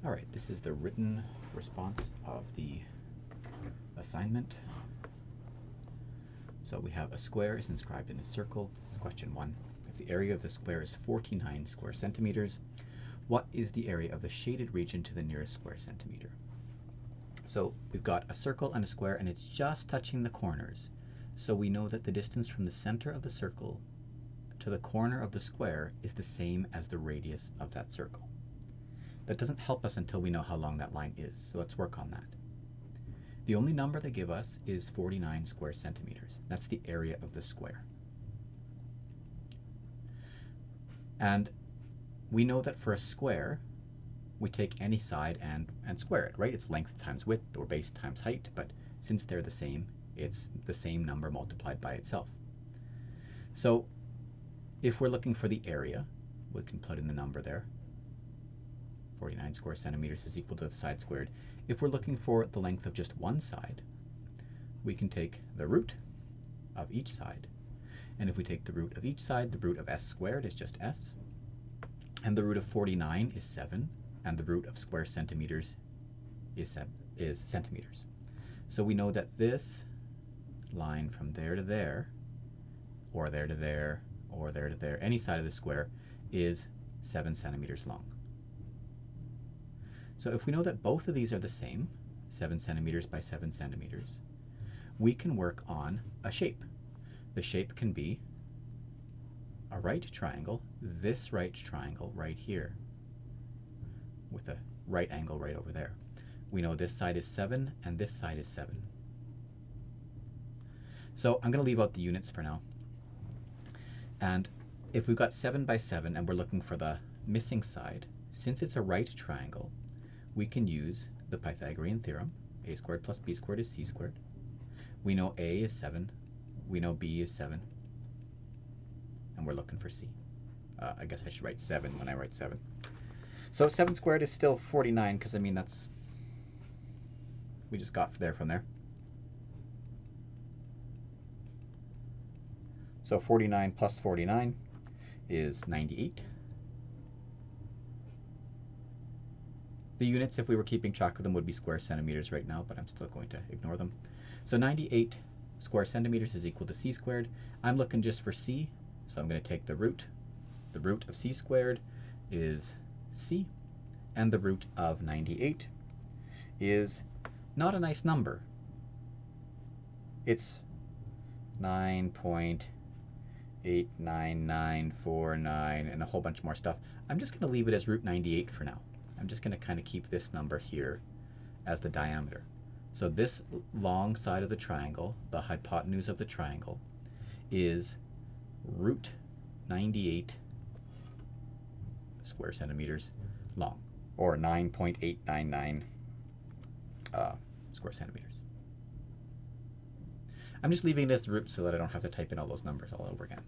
All right, this is the written response of the assignment. So we have a square is inscribed in a circle. This is question 1. If the area of the square is 49 square centimeters, what is the area of the shaded region to the nearest square centimeter? So we've got a circle and a square, and it's just touching the corners. So we know that the distance from the center of the circle to the corner of the square is the same as the radius of that circle. That doesn't help us until we know how long that line is, so let's work on that. The only number they give us is 49 square centimeters. That's the area of the square. And we know that for a square, we take any side and square it, right? It's length times width, or base times height, but since they're the same, it's the same number multiplied by itself. So if we're looking for the area, we can put in the number there. 49 square centimeters is equal to the side squared. If we're looking for the length of just one side, we can take the root of each side. And if we take the root of each side, the root of s squared is just s. And the root of 49 is 7. And the root of square centimeters is centimeters. So we know that this line from there to there, or there to there, or there to there, any side of the square, is 7 centimeters long. So if we know that both of these are the same, 7 centimeters by 7 centimeters, we can work on a shape. The shape can be a right triangle, this right triangle right here, with a right angle right over there. We know this side is 7 and this side is 7. So I'm going to leave out the units for now. And if we've got 7 by 7 and we're looking for the missing side, since it's a right triangle, we can use the Pythagorean theorem. A squared plus b squared is c squared. We know a is 7. We know b is 7. And we're looking for c. I guess I should write 7 when I write 7. So 7 squared is still 49, because I mean that's, we just got there from there. So 49 plus 49 is 98. The units, if we were keeping track of them, would be square centimeters right now, but I'm still going to ignore them. So 98 square centimeters is equal to c squared. I'm looking just for c, so I'm going to take the root. The root of c squared is c, and the root of 98 is not a nice number. It's 9.89949 and a whole bunch more stuff. I'm just going to leave it as root 98 for now. I'm just going to kind of keep this number here as the diameter. So this long side of the triangle, the hypotenuse of the triangle, is root 98 square centimeters long, or 9.899 square centimeters. I'm just leaving it as the root so that I don't have to type in all those numbers all over again.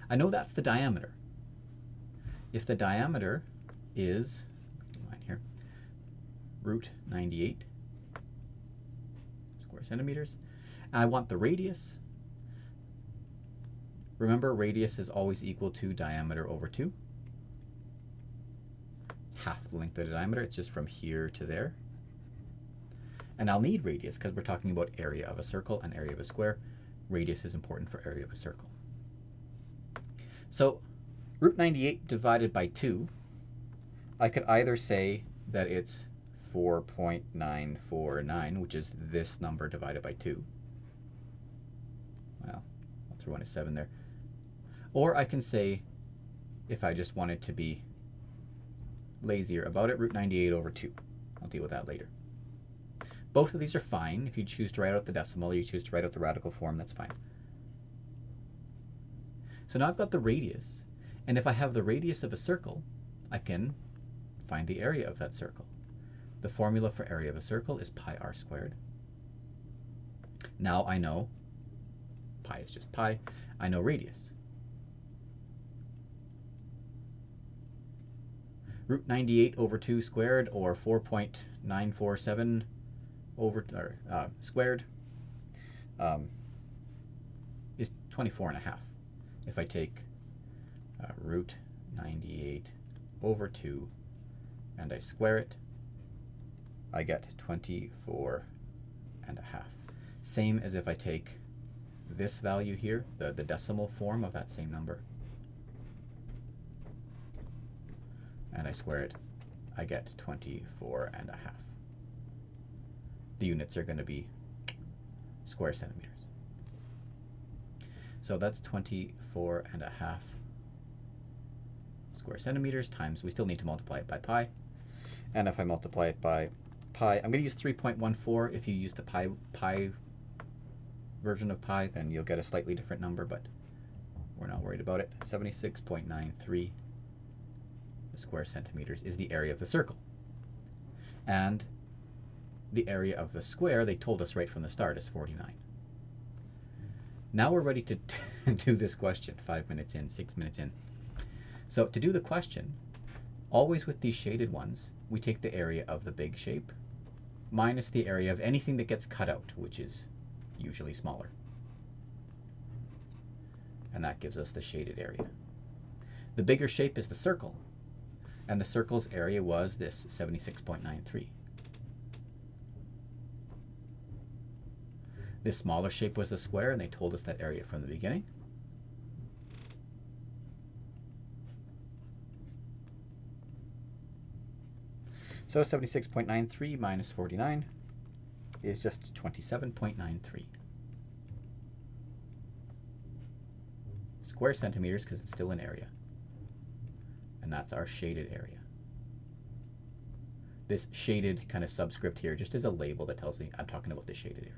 I know that's the diameter. If the diameter is, here, root 98 square centimeters, and I want the radius. Remember, radius is always equal to diameter over 2. Half the length of the diameter, it's just from here to there. And I'll need radius because we're talking about area of a circle and area of a square. Radius is important for area of a circle. So root 98 divided by 2, I could either say that it's 4.949, which is this number divided by 2. Well, I'll throw in a 7 there. Or I can say, if I just wanted to be lazier about it, root 98 over 2. I'll deal with that later. Both of these are fine. If you choose to write out the decimal or you choose to write out the radical form, that's fine. So now I've got the radius. And if I have the radius of a circle, I can find the area of that circle. The formula for area of a circle is pi r squared. Now I know pi is just pi. I know radius. Root 98 over 2 squared, or 4.947 over squared, is 24.5. If I take root 98 over 2 and I square it, I get 24 and a half. Same as if I take this value here, the decimal form of that same number, and I square it, I get 24 and a half. The units are going to be square centimeters. So that's 24 and a half square centimeters times, we still need to multiply it by pi. And if I multiply it by pi, I'm going to use 3.14. If you use the pi version of pi, then you'll get a slightly different number, but we're not worried about it. 76.93 square centimeters is the area of the circle. And the area of the square, they told us right from the start, is 49. Now we're ready to do this question, 5 minutes in, 6 minutes in. So to do the question, always with these shaded ones, we take the area of the big shape minus the area of anything that gets cut out, which is usually smaller. And that gives us the shaded area. The bigger shape is the circle, and the circle's area was this 76.93. This smaller shape was the square, and they told us that area from the beginning. So 76.93 minus 49 is just 27.93 square centimeters, because it's still an area. And that's our shaded area. This shaded kind of subscript here just is a label that tells me I'm talking about the shaded area.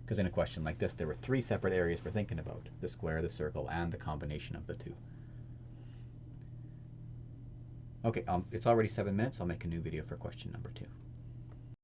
Because in a question like this, there were 3 separate areas we're thinking about: the square, the circle, and the combination of the 2. Okay, it's already 7 minutes. I'll make a new video for question number 2.